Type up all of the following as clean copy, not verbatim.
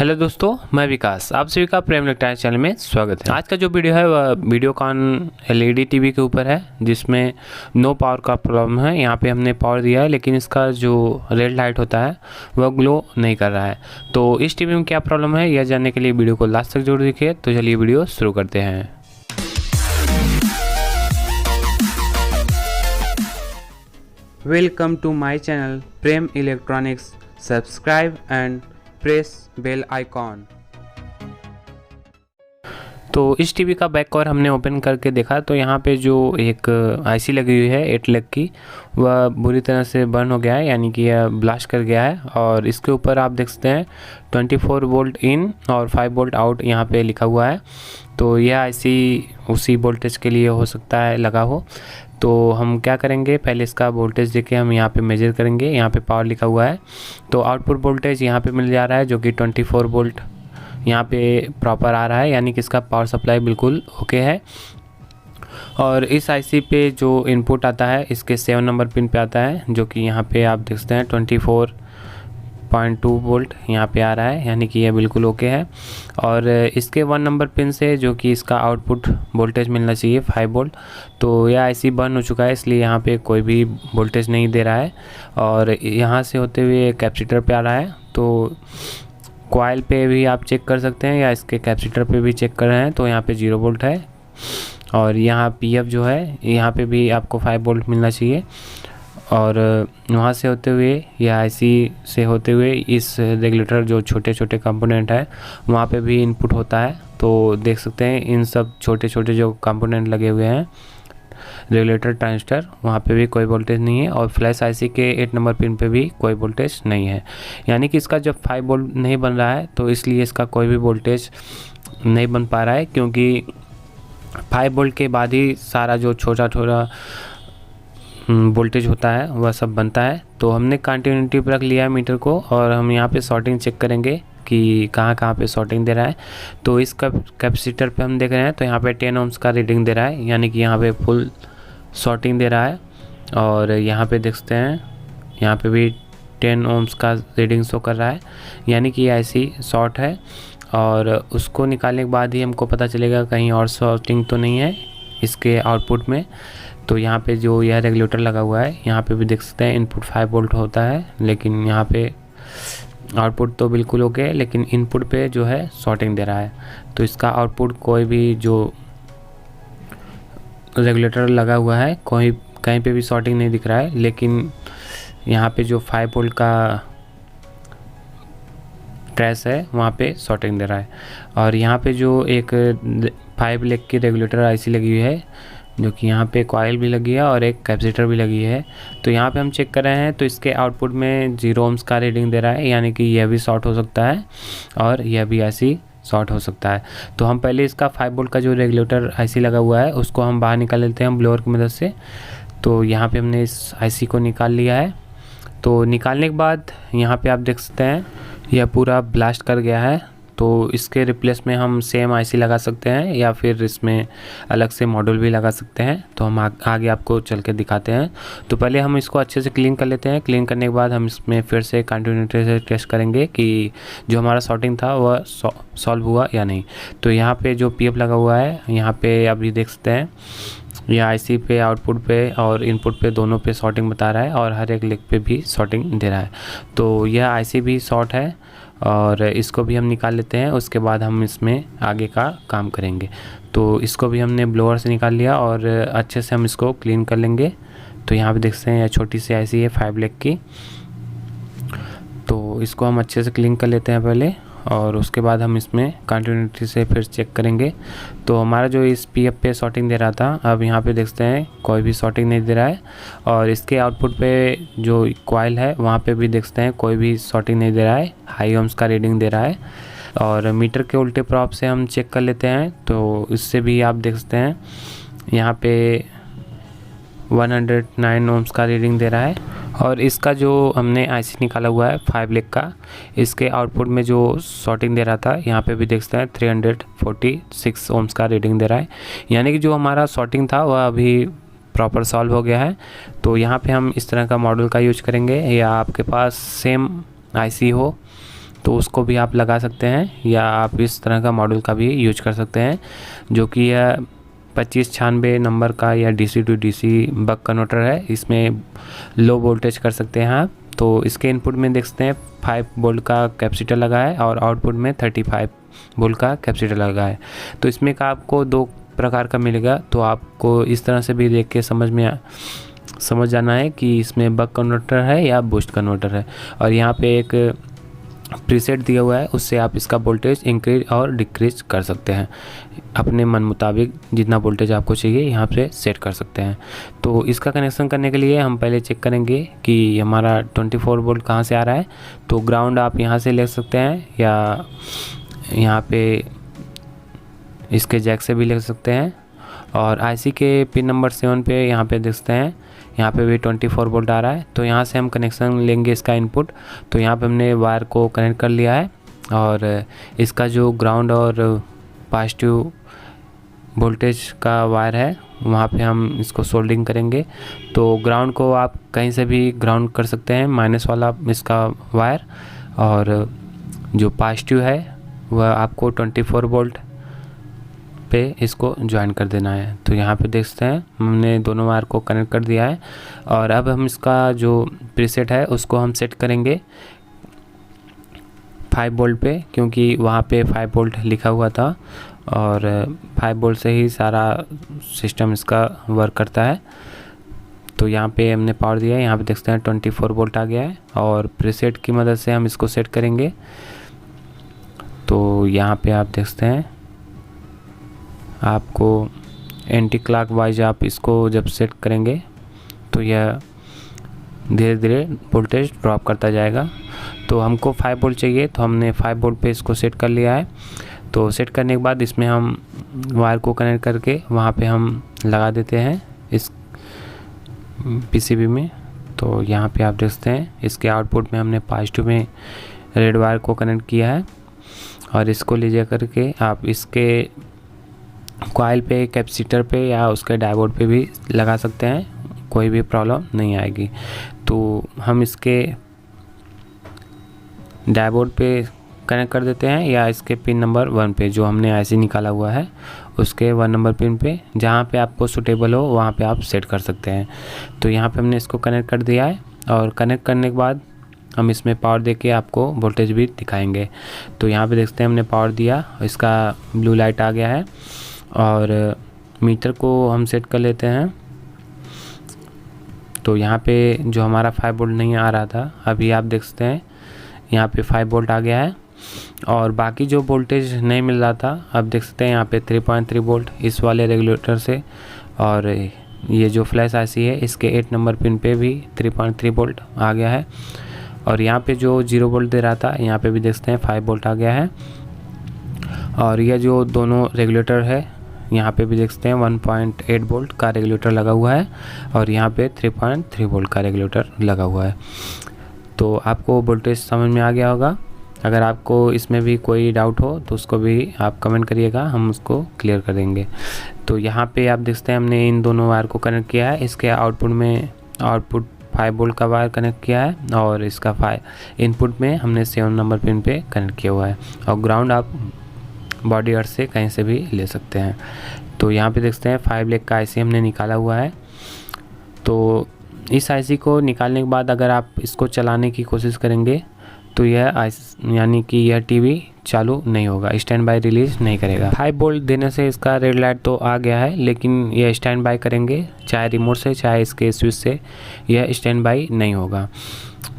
Hello दोस्तों, मैं विकास, आप सभी का प्रेम इलेक्ट्रॉनिक्स चैनल में स्वागत है। आज का जो वीडियो है वह वीडियोकॉन एलईडी टीवी के ऊपर है, जिसमें नो पावर का प्रॉब्लम है। यहाँ पे हमने पावर दिया है, लेकिन इसका जो रेड लाइट होता है वह ग्लो नहीं कर रहा है। तो इस टीवी में क्या प्रॉब्लम है, यह जानने के लिए वीडियो को लास्ट तक जरूर देखिए। तो चलिए वीडियो शुरू करते हैं। Welcome to my channel Prem Electronics. Subscribe and press bell icon. तो इस टीवी का बैक कवर हमने ओपन करके देखा तो यहाँ पे जो एक आईसी लगी हुई है 8 लेग की, वह बुरी तरह से बर्न हो गया है, यानी कि यह ब्लास्ट कर गया है। और इसके ऊपर आप देख सकते हैं 24 वोल्ट इन और 5 वोल्ट आउट यहाँ पे लिखा हुआ है। तो यह आईसी उसी वोल्टेज के लिए हो सकता है लगा हो। तो हम क्या करेंगे, पहले इसका वोल्टेज देके हम यहाँ पे मेजर करेंगे। यहाँ पे पावर लिखा हुआ है, तो आउटपुट वोल्टेज यहाँ पे मिल जा रहा है जो कि 24 वोल्ट यहाँ पे प्रॉपर आ रहा है, यानी कि इसका पावर सप्लाई बिल्कुल ओके है। और इस आईसी पे जो इनपुट आता है इसके 7 नंबर पिन पे आता है, जो कि यहाँ पे आप देख सकते हैं 24.2 वोल्ट यहाँ पे आ रहा है, यानी कि यह बिल्कुल ओके है। और इसके 1 नंबर पिन से जो कि इसका आउटपुट वोल्टेज मिलना चाहिए 5 वोल्ट, तो यह आईसी बर्न हो चुका है, इसलिए यहाँ पे कोई भी वोल्टेज नहीं दे रहा है। और यहाँ से होते हुए कैपेसिटर पे आ रहा है, तो कॉइल पे भी आप चेक कर सकते हैं या इसके कैपेसिटर पे भी चेक कर रहे हैं, तो यहाँ पे 0 वोल्ट है। और यहाँ पीएफ जो है यहाँ पे भी आपको 5 वोल्ट मिलना चाहिए। और वहाँ से होते हुए या आईसी से होते हुए इस रेगुलेटर जो छोटे छोटे कंपोनेंट है वहाँ पे भी इनपुट होता है। तो देख सकते हैं इन सब छोटे छोटे जो कंपोनेंट लगे हुए हैं रेगुलेटर ट्रांजिस्टर, वहाँ पे भी कोई वोल्टेज नहीं है। और फ्लैश आईसी के 8 नंबर पिन पे भी कोई वोल्टेज नहीं है, यानी कि इसका जब 5 वोल्ट नहीं बन रहा है तो इसलिए इसका कोई भी वोल्टेज नहीं बन पा रहा है, क्योंकि 5 वोल्ट के बाद ही सारा जो छोटा छोटा वोल्टेज होता है वह सब बनता है। तो हमने कंटिन्यूटी पर रख लिया है मीटर को, और हम यहाँ पे शॉर्टिंग चेक करेंगे कि कहाँ कहाँ पे शॉर्टिंग दे रहा है। तो इस कैपेसिटर पे हम देख रहे हैं तो यहाँ पे 10 ohms का रीडिंग दे रहा है, यानी कि यहाँ पे फुल शॉर्टिंग दे रहा है। और यहाँ पे देख सकते हैं यहाँ पे भी 10 ohms का रीडिंग शो कर रहा है, यानी कि आईसी शॉर्ट है। और उसको निकालने के बाद ही हमको पता चलेगा कहीं और शॉर्टिंग तो नहीं है इसके आउटपुट में। तो यहाँ पे जो यह रेगुलेटर लगा हुआ है यहाँ पे भी देख सकते हैं इनपुट 5 वोल्ट होता है, लेकिन यहाँ पे आउटपुट तो बिल्कुल ओके है, लेकिन इनपुट पे जो है शॉर्टिंग दे रहा है। तो इसका आउटपुट कोई भी जो रेगुलेटर लगा हुआ है कोई कहीं पे भी शॉर्टिंग नहीं दिख रहा है, लेकिन यहाँ पे जो 5 वोल्ट का ट्रेस है वहाँ पे शॉर्टिंग दे रहा है। और यहाँ पे जो एक 5 लेग की रेगुलेटर आईसी लगी हुई है, जो कि यहाँ पे कॉइल भी लगी है और एक कैपेसिटर भी लगी है। तो यहाँ पे हम चेक कर रहे हैं तो इसके आउटपुट में 0 ohms का रीडिंग दे रहा है, यानी कि यह भी शॉर्ट हो सकता है और यह भी आईसी शॉर्ट हो सकता है। तो हम पहले इसका 5 वोल्ट का जो रेगुलेटर आईसी लगा हुआ है उसको हम बाहर निकाल लेते हैं ब्लोअर की मदद से। तो यहाँ पे हमने इस आईसी को निकाल लिया है। तो निकालने के बाद यहाँ पे आप देख सकते हैं यह पूरा ब्लास्ट कर गया है। तो इसके रिप्लेस में हम सेम आईसी लगा सकते हैं या फिर इसमें अलग से मॉड्यूल भी लगा सकते हैं। तो हम आगे आपको चल के दिखाते हैं। तो पहले हम इसको अच्छे से क्लीन कर लेते हैं। क्लीन करने के बाद हम इसमें फिर से कंटिन्यूटी से टेस्ट करेंगे कि जो हमारा शॉर्टिंग था वह सॉल्व हुआ या नहीं। तो यहाँ पे जो पीएफ लगा हुआ है यहाँ पे अभी देख सकते हैं यह आईसी पे आउटपुट पे और इनपुट पे दोनों पे शॉर्टिंग बता रहा है, और हर एक लेग पे भी शॉर्टिंग दे रहा है। तो यह आईसी भी शॉर्ट है और इसको भी हम निकाल लेते हैं। उसके बाद हम इसमें आगे का काम करेंगे। तो इसको भी हमने ब्लोअर से निकाल लिया और अच्छे से हम इसको क्लीन कर लेंगे। तो यहाँ पे देख सकते हैं यह छोटी सी आईसी है 5 लेग की, तो इसको हम अच्छे से क्लीन कर लेते हैं पहले, और उसके बाद हम इसमें कंटिन्यूटी से फिर चेक करेंगे। तो हमारा जो इस पीएफ पे शॉर्टिंग दे रहा था अब यहाँ पे देख सकते हैं कोई भी शॉर्टिंग नहीं दे रहा है। और इसके आउटपुट पे जो कॉइल है वहाँ पे भी देख सकते हैं कोई भी शॉर्टिंग नहीं दे रहा है, हाई ohms का रीडिंग दे रहा है। और मीटर के उल्टे प्रॉप से हम चेक कर लेते हैं, तो इससे भी आप देख सकते हैं यहाँ पे 109 ohms का रीडिंग दे रहा है। और इसका जो हमने आईसी निकाला हुआ है 5 लेग का, इसके आउटपुट में जो शॉर्टिंग दे रहा था यहाँ पे भी देख सकते हैं 346 ohms का रीडिंग दे रहा है, यानी कि जो हमारा शॉर्टिंग था वह अभी प्रॉपर सॉल्व हो गया है। तो यहाँ पे हम इस तरह का मॉडल का यूज करेंगे, या आपके पास सेम आईसी हो तो उसको भी आप लगा सकते हैं, या आप इस तरह का मॉड्यूल का भी यूज कर सकते हैं, जो कि यह 2596 नंबर का या DC to DC buck converter है। इसमें लो वोल्टेज कर सकते हैं आप। तो इसके इनपुट में देख सकते हैं 5 वोल्ट का कैपेसिटर लगा है और आउटपुट में 35 वोल्ट का कैपेसिटर लगा है। तो इसमें का आपको 2 प्रकार का मिलेगा। तो आपको इस तरह से भी देख के समझ जाना है कि इसमें बक कन्वर्टर है या बूस्ट कन्वर्टर है। और यहाँ पे एक प्रीसेट दिया हुआ है, उससे आप इसका वोल्टेज इंक्रीज और डिक्रीज कर सकते हैं। अपने मन मुताबिक जितना वोल्टेज आपको चाहिए यहाँ पे सेट कर सकते हैं। तो इसका कनेक्शन करने के लिए हम पहले चेक करेंगे कि हमारा 24 वोल्ट कहाँ से आ रहा है। तो ग्राउंड आप यहाँ से ले सकते हैं, या यहाँ पे इसके जैक से भी ले सकते हैं। और IC के पिन नंबर 7 पे यहाँ पे देखते हैं, यहाँ पे भी 24 वोल्ट आ रहा है। तो यहाँ से हम कनेक्शन लेंगे इसका इनपुट। तो यहाँ पे हमने वायर को कनेक्ट कर लिया है, और इसका जो ग्राउंड और पॉजिटिव वोल्टेज का वायर है वहाँ पे हम इसको सोल्डिंग करेंगे। तो ग्राउंड को आप कहीं से भी ग्राउंड कर सकते हैं, माइनस वाला इसका वायर, और जो पॉजिटिव है वह आपको 24 वोल्ट पे इसको ज्वाइन कर देना है। तो यहाँ पे देखते हैं हमने दोनों वायर को कनेक्ट कर दिया है। और अब हम इसका जो प्रीसेट है उसको हम सेट करेंगे 5 वोल्ट पे, क्योंकि वहाँ पे 5 वोल्ट लिखा हुआ था और 5 वोल्ट से ही सारा सिस्टम इसका वर्क करता है। तो यहाँ पे हमने पावर दिया है, यहाँ पे देखते हैं 24 वोल्ट आ गया है। और प्रीसेट की मदद से हम इसको सेट करेंगे। तो यहाँ पे आप देखते हैं आपको एंटी क्लॉक वाइज आप इसको जब सेट करेंगे तो यह धीरे धीरे वोल्टेज ड्रॉप करता जाएगा। तो हमको 5 वोल्ट चाहिए, तो हमने 5 वोल्ट पे इसको सेट कर लिया है। तो सेट करने के बाद इसमें हम वायर को कनेक्ट करके वहाँ पे हम लगा देते हैं इस PCB में। तो यहाँ पे आप देखते हैं इसके आउटपुट में हमने पॉजिटिव में रेड वायर को कनेक्ट किया है, और इसको ले जा करके आप इसके कॉइल पे, कैपेसिटर पे या उसके डायोड पे भी लगा सकते हैं, कोई भी प्रॉब्लम नहीं आएगी। तो हम इसके डायोड पे कनेक्ट कर देते हैं, या इसके पिन नंबर 1 पे जो हमने IC निकाला हुआ है उसके 1 नंबर पिन पे, जहाँ पे आपको सूटेबल हो वहाँ पे आप सेट कर सकते हैं। तो यहाँ पे हमने इसको कनेक्ट कर दिया है, और कनेक्ट करने के बाद हम इसमें पावर देके आपको वोल्टेज भी दिखाएंगे। तो यहाँ पे देखते हैं हमने पावर दिया, इसका ब्लू लाइट आ गया है। और मीटर को हम सेट कर लेते हैं। तो यहाँ पे जो हमारा 5 वोल्ट नहीं आ रहा था, अभी आप देख सकते हैं यहाँ पे 5 वोल्ट आ गया है। और बाकी जो वोल्टेज नहीं मिल रहा था, अब देख सकते हैं यहाँ पे 3.3 वोल्ट इस वाले रेगुलेटर से। और ये जो फ्लैश IC है इसके 8 नंबर पिन पे भी 3.3 वोल्ट आ गया है। और यहाँ पे जो 0 वोल्ट दे रहा था, यहाँ पे भी देख सकते हैं 5 वोल्ट आ गया है। और यह जो दोनों रेगुलेटर है यहाँ पे भी देख सकते हैं 1.8 वोल्ट का रेगुलेटर लगा हुआ है, और यहाँ पे 3.3 वोल्ट का रेगुलेटर लगा हुआ है। तो आपको वोल्टेज समझ में आ गया होगा। अगर आपको इसमें भी कोई डाउट हो तो उसको भी आप कमेंट करिएगा, हम उसको क्लियर कर देंगे। तो यहाँ पे आप देख सकते हैं हमने इन दोनों वायर को कनेक्ट किया है। इसके आउटपुट 5 वोल्ट का वायर कनेक्ट किया है, और इसका 5 इनपुट में हमने 7 नंबर पिन पे कनेक्ट किया हुआ है। और ग्राउंड आप बॉडी अर्थ से कहीं से भी ले सकते हैं। तो यहाँ पे देखते हैं 5 लेग का IC हमने निकाला हुआ है। तो इस IC को निकालने के बाद अगर आप इसको चलाने की कोशिश करेंगे तो यह यानी कि यह TV चालू नहीं होगा, स्टैंड बाय रिलीज नहीं करेगा। 5 वोल्ट देने से इसका रेड लाइट तो आ गया है, लेकिन यह स्टैंड बाय करेंगे चाहे रिमोट से चाहे इसके स्विच से, यह स्टैंड बाय नहीं होगा।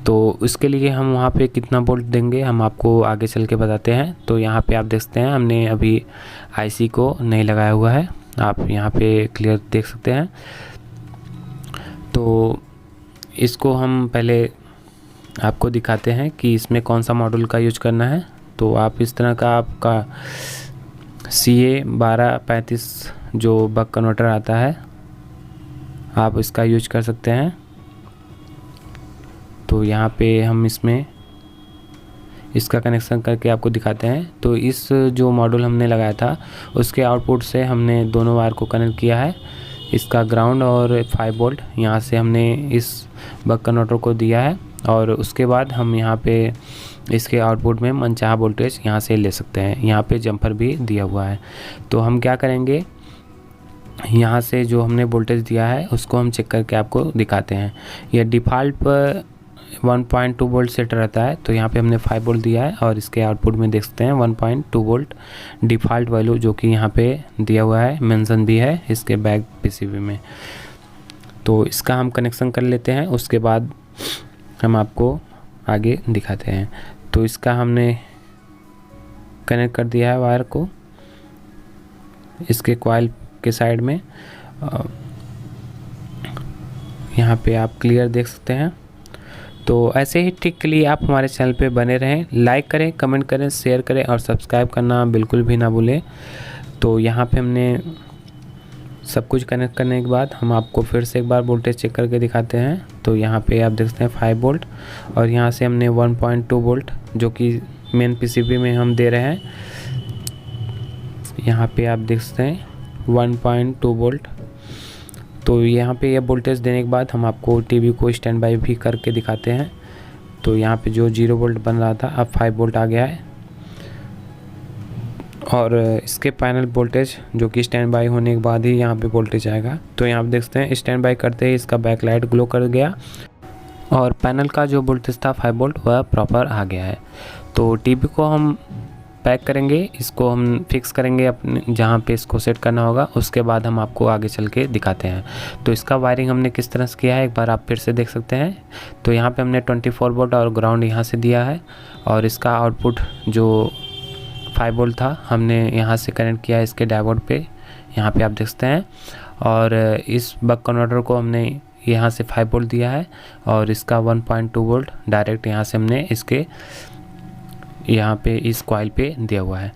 तो इसके लिए हम वहाँ पे कितना वोल्ट देंगे हम आपको आगे चल के बताते हैं। तो यहाँ पे आप देखते हैं हमने अभी IC को नहीं लगाया हुआ है, आप यहाँ पे क्लियर देख सकते हैं। तो इसको हम पहले आपको दिखाते हैं कि इसमें कौन सा मॉड्यूल का यूज करना है। तो आप इस तरह का आपका CA1235 जो बक कन्वर्टर आता है आप इसका यूज कर सकते हैं। तो यहाँ पे हम इसमें इसका कनेक्शन करके आपको दिखाते हैं। तो इस जो मॉड्यूल हमने लगाया था उसके आउटपुट से हमने दोनों वायर को कनेक्ट किया है। इसका ग्राउंड और 5 वोल्ट यहाँ से हमने इस बक कन्वर्टर को दिया है, और उसके बाद हम यहाँ पे इसके आउटपुट में मनचाहा वोल्टेज यहाँ से ले सकते हैं। यहाँ पे जंपर भी दिया हुआ है। तो हम क्या करेंगे, यहाँ से जो हमने वोल्टेज दिया है उसको हम चेक करके आपको दिखाते हैं। यह डिफ़ॉल्ट पर 1.2 वोल्ट सेट रहता है, तो यहाँ पे हमने 5 वोल्ट दिया है और इसके आउटपुट में देख सकते हैं 1.2 वोल्ट डिफ़ॉल्ट वैल्यू जो कि यहाँ पे दिया हुआ है, मेंशन भी है इसके बैक पीसीबी में। तो इसका हम कनेक्शन कर लेते हैं, उसके बाद हम आपको आगे दिखाते हैं। तो इसका हमने कनेक्ट कर दिया है वायर को इसके कॉइल के साइड में। यहाँ पे आप क्लियर देख सकते हैं। तो ऐसे ही ट्रिक के लिए आप हमारे चैनल पे बने रहें, लाइक करें, कमेंट करें, शेयर करें और सब्सक्राइब करना बिल्कुल भी ना भूलें। तो यहाँ पे हमने सब कुछ कनेक्ट करने के बाद हम आपको फिर से एक बार वोल्टेज चेक करके दिखाते हैं। तो यहाँ पे आप देख सकते हैं 5 वोल्ट और यहाँ से हमने 1.2 वोल्ट जो कि मेन पीसीबी में हम दे रहे हैं। यहाँ पे आप देख सकते हैं 1.2 वोल्ट। तो यहाँ पे ये वोल्टेज देने के बाद हम आपको टीवी को स्टैंड बाई भी करके दिखाते हैं। तो यहाँ पे जो 0 वोल्ट बन रहा था अब 5 वोल्ट आ गया है और इसके पैनल वोल्टेज जो कि स्टैंड बाई होने के बाद ही यहाँ पे वोल्टेज आएगा। तो यहाँ आप देख सकते हैं स्टैंड बाई करते ही इसका बैक लाइट ग्लो कर गया और पैनल का जो वोल्टेज था 5 वोल्ट वह प्रॉपर आ गया है। तो टीवी को हम पैक करेंगे, इसको हम फिक्स करेंगे अपने जहाँ पे इसको सेट करना होगा, उसके बाद हम आपको आगे चल के दिखाते हैं। तो इसका वायरिंग हमने किस तरह से किया है एक बार आप फिर से देख सकते हैं। तो यहाँ पे हमने 24 वोल्ट और ग्राउंड यहाँ से दिया है और इसका आउटपुट जो 5 वोल्ट था हमने यहाँ से कनेक्ट किया है इसके डायोड पे, यहाँ पे आप देख सकते हैं। और इस बक कन्वर्टर को हमने यहाँ से 5 वोल्ट दिया है और इसका 1.2 वोल्ट डायरेक्ट यहाँ से हमने इसके यहाँ पे इस कॉइल पे दिया हुआ है।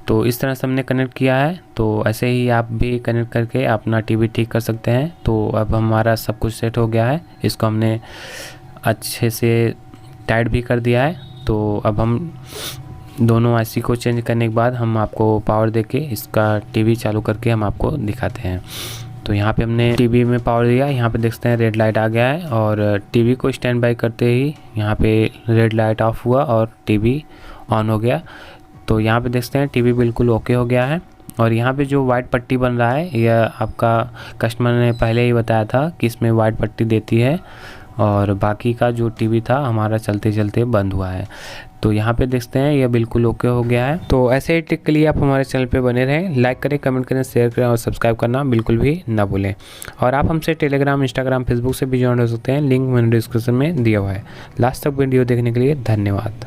तो इस तरह से हमने कनेक्ट किया है। तो ऐसे ही आप भी कनेक्ट करके अपना टीवी ठीक कर सकते हैं। तो अब हमारा सब कुछ सेट हो गया है, इसको हमने अच्छे से टाइट भी कर दिया है। तो अब हम दोनों आईसी को चेंज करने के बाद हम आपको पावर देके इसका टीवी चालू करके हम आपको दिखाते हैं। तो यहाँ पे हमने टीवी में पावर दिया, यहाँ पे देख सकते हैं रेड लाइट आ गया है और टीवी को स्टैंड बाई करते ही यहाँ पे रेड लाइट ऑफ हुआ और टीवी ऑन हो गया। तो यहाँ पे देख सकते हैं टीवी बिल्कुल ओके हो गया है। और यहाँ पे जो वाइट पट्टी बन रहा है यह आपका कस्टमर ने पहले ही बताया था कि इसमें वाइट पट्टी देती है और बाकी का जो टीवी था हमारा चलते चलते बंद हुआ है। तो यहाँ पे देखते हैं यह बिल्कुल ओके हो गया है। तो ऐसे ही ट्रिक के लिए आप हमारे चैनल पे बने रहें, लाइक करें, कमेंट करें, शेयर करें और सब्सक्राइब करना बिल्कुल भी ना भूलें। और आप हमसे टेलीग्राम, इंस्टाग्राम, फेसबुक से भी ज्वाइन हो सकते हैं, लिंक मैंने डिस्क्रिप्शन में दिया हुआ है। लास्ट तक वीडियो देखने के लिए धन्यवाद।